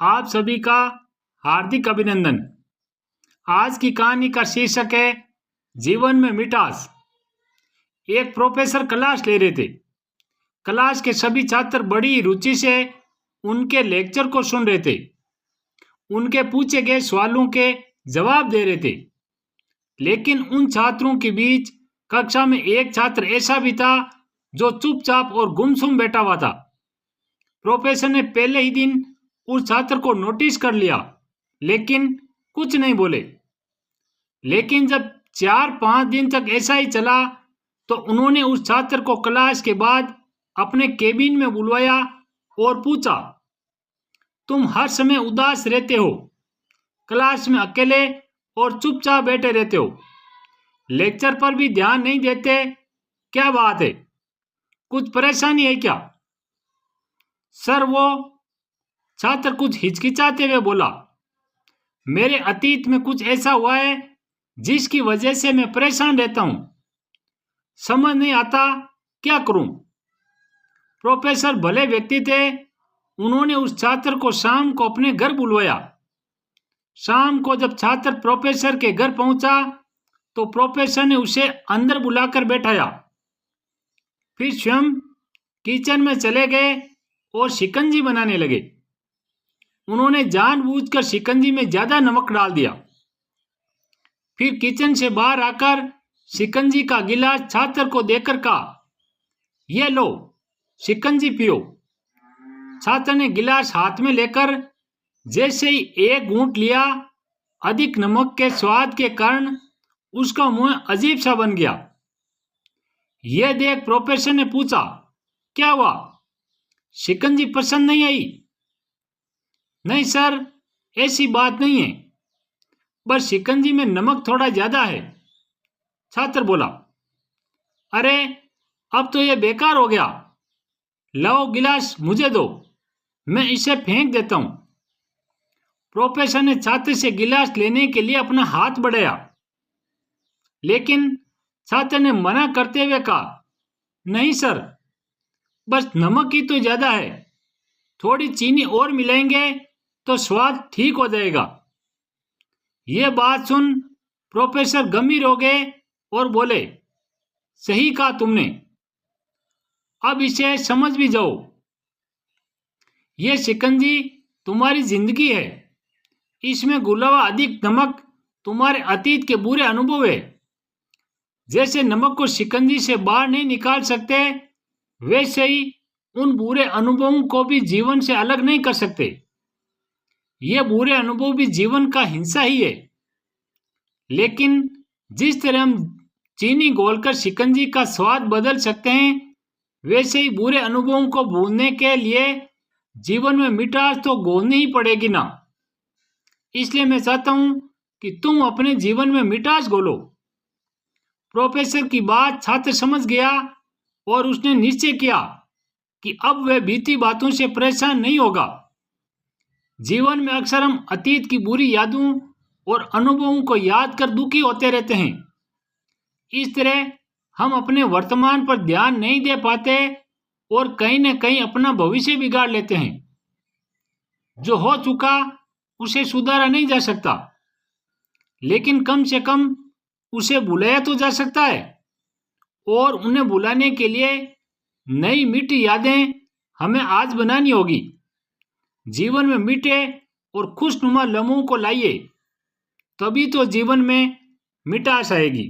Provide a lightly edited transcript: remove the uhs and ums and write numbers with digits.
आप सभी का हार्दिक अभिनंदन। आज की कहानी का शीर्षक है जीवन में मिठास। एक प्रोफेसर क्लास ले रहे थे। क्लास के सभी छात्र बड़ी रुचि से उनके लेक्चर को सुन रहे थे। उनके पूछे गए सवालों के जवाब दे रहे थे। लेकिन उन छात्रों के बीच कक्षा में एक छात्र ऐसा भी था जो चुपचाप और गुमसुम बैठा हुआ था। प्रोफेसर ने पहले ही दिन उस छात्र को नोटिस कर लिया, लेकिन कुछ नहीं बोले। लेकिन जब 4-5 दिन तक ऐसा ही चला तो उन्होंने उस छात्र को क्लास के बाद अपने केबिन में बुलवाया और पूछा, तुम हर समय उदास रहते हो, क्लास में अकेले और चुपचाप बैठे रहते हो, लेक्चर पर भी ध्यान नहीं देते, क्या बात है? कुछ परेशानी है क्या? सर, वो छात्र कुछ हिचकिचाते हुए बोला, मेरे अतीत में कुछ ऐसा हुआ है जिसकी वजह से मैं परेशान रहता हूं। समझ नहीं आता क्या करूं। प्रोफेसर भले व्यक्ति थे। उन्होंने उस छात्र को शाम को अपने घर बुलवाया। शाम को जब छात्र प्रोफेसर के घर पहुंचा तो प्रोफेसर ने उसे अंदर बुलाकर बैठाया। फिर स्वयं किचन में चले गए और शिकंजी बनाने लगे। उन्होंने जानबूझकर शिकंजी में ज्यादा नमक डाल दिया। फिर किचन से बाहर आकर शिकंजी का गिलास छात्र को देकर कहा, ये लो, शिकंजी पियो। छात्र ने गिलास हाथ में लेकर जैसे ही एक घूंट लिया, अधिक नमक के स्वाद के कारण उसका मुंह अजीब सा बन गया। यह देख प्रोफेसर ने पूछा, क्या हुआ? शिकंजी पसंद नहीं आई? नहीं सर, ऐसी बात नहीं है, बस शिकंजी में नमक थोड़ा ज्यादा है, छात्र बोला। अरे, अब तो यह बेकार हो गया। लाओ गिलास मुझे दो, मैं इसे फेंक देता हूं। प्रोफेसर ने छात्र से गिलास लेने के लिए अपना हाथ बढ़ाया, लेकिन छात्र ने मना करते हुए कहा, नहीं सर, बस नमक ही तो ज्यादा है, थोड़ी चीनी और मिलाएंगे तो स्वाद ठीक हो जाएगा। यह बात सुन प्रोफेसर गंभीर हो गए और बोले, सही कहा तुमने, अब इसे समझ भी जाओ। यह शिकंजी तुम्हारी जिंदगी है, इसमें घुला हुआ अधिक नमक तुम्हारे अतीत के बुरे अनुभव है। जैसे नमक को शिकंजी से बाहर नहीं निकाल सकते, वैसे ही उन बुरे अनुभवों को भी जीवन से अलग नहीं कर सकते। ये बुरे अनुभव भी जीवन का हिस्सा ही है। लेकिन जिस तरह हम चीनी घोलकर शिकंजी का स्वाद बदल सकते हैं, वैसे ही बुरे अनुभवों को भूलने के लिए जीवन में मिठास तो घोलनी ही पड़ेगी ना। इसलिए मैं चाहता हूं कि तुम अपने जीवन में मिठास घोलो। प्रोफेसर की बात छात्र समझ गया और उसने निश्चय किया कि अब वह बीती बातों से परेशान नहीं होगा। जीवन में अक्सर हम अतीत की बुरी यादों और अनुभवों को याद कर दुखी होते रहते हैं। इस तरह हम अपने वर्तमान पर ध्यान नहीं दे पाते और कहीं न कहीं अपना भविष्य बिगाड़ लेते हैं। जो हो चुका उसे सुधारा नहीं जा सकता, लेकिन कम से कम उसे भुलाया तो जा सकता है। और उन्हें भुलाने के लिए नई मीठी यादें हमें आज बनानी होगी। जीवन में मीठे और खुशनुमा लम्हों को लाइए, तभी तो जीवन में मिठास आएगी।